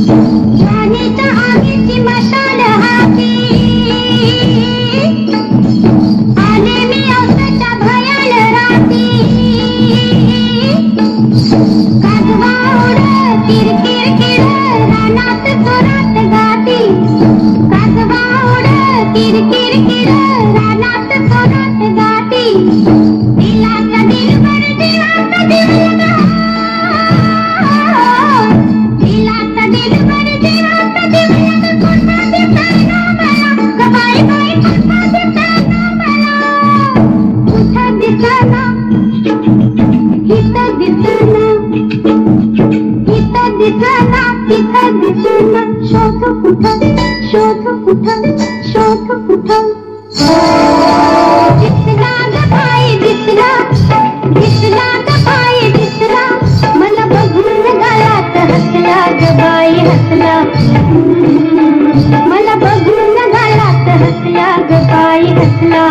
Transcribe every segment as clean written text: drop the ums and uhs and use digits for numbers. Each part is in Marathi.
राणीच्या आगीची मशाल हाती आले मी औसाच्या भयाल राती काजवा उड किरकिर किर रानात चोरात गाती काजवा उड किरकिर किर रानात चोरात गाती दिलाचा दिलबर जीवाचा दिल दिलाचा दिलबर जीवाचा दिल कोणता दिसना मला ग बाई बाई कोणता दिसना मला कुठं दिसना इथं दिसना इथं दिसना तिथं दिसना शोध कुठं शोध कुठं दिसला ग बाई दिसला दिसला ग बाई दिसला मला बघून गळ्यात हसला ग बाई हसला मला बघून गळ्यात हसला ग बाई हसला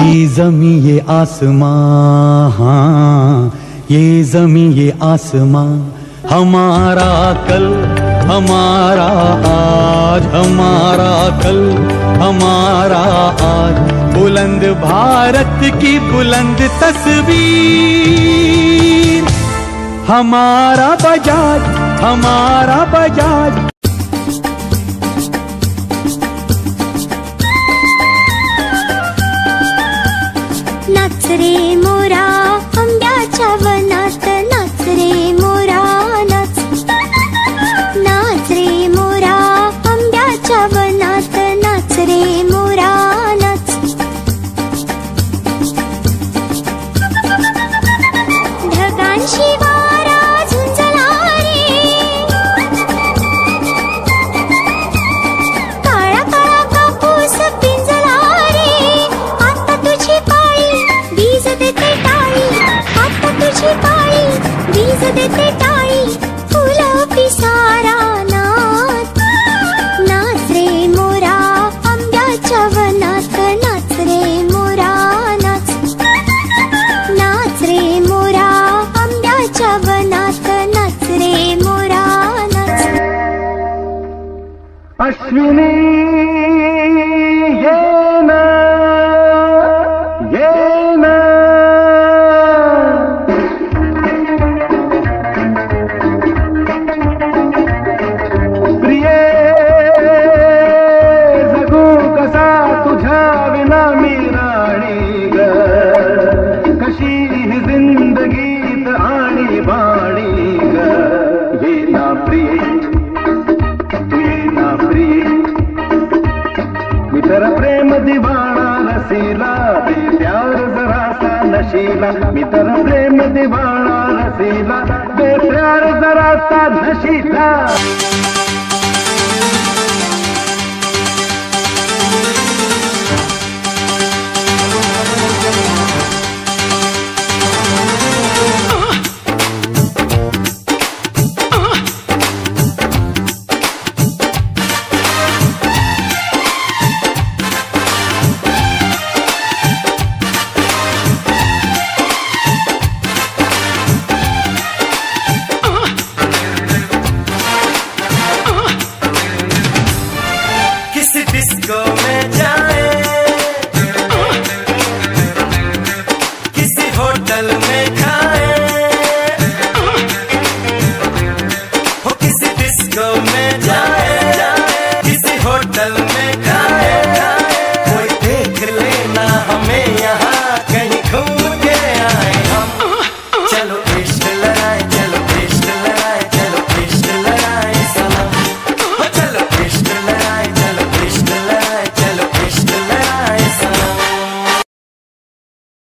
ये ज़मीं ये आसमां हाँ ये ज़मीं ये आसमां हमारा कल हमारा आज हमारा कल हमारा आज बुलंद भारत की बुलंद तस्वीर हमारा बजाज नाच रे मोरा आंब्याच्या वनात नाच रे मोरा नाच नाच रे मोरा आंब्याच्या वनात नाच रे मोरा नाच ढगांशी वारा झुंजला रे काळा काळा कापूस पिंजला रे आता तुझी पाळी बीज देते टाळी आता तुझी पाळी बीज देते टाळी फुलं पिसारा नाच नाच रे मोरा आंब्याच्या वनात नाच रे मोरा नाच नाच रे मोरा आंब्याच्या वनात नाच रे मोरा नाच अश्विनी ये ना प्रिये जगू कसा तुझ्या विना मी राणी ग कशी ही जिंदगीत आणि बाणी ग ये ना प्रिये तू ये ना प्रिये मी तर प्रेम दिवाणा नशीला दे प्यार जरासा नशीला मी तर प्रेम दिवाणा नशीला दे प्यार जरासा नशीला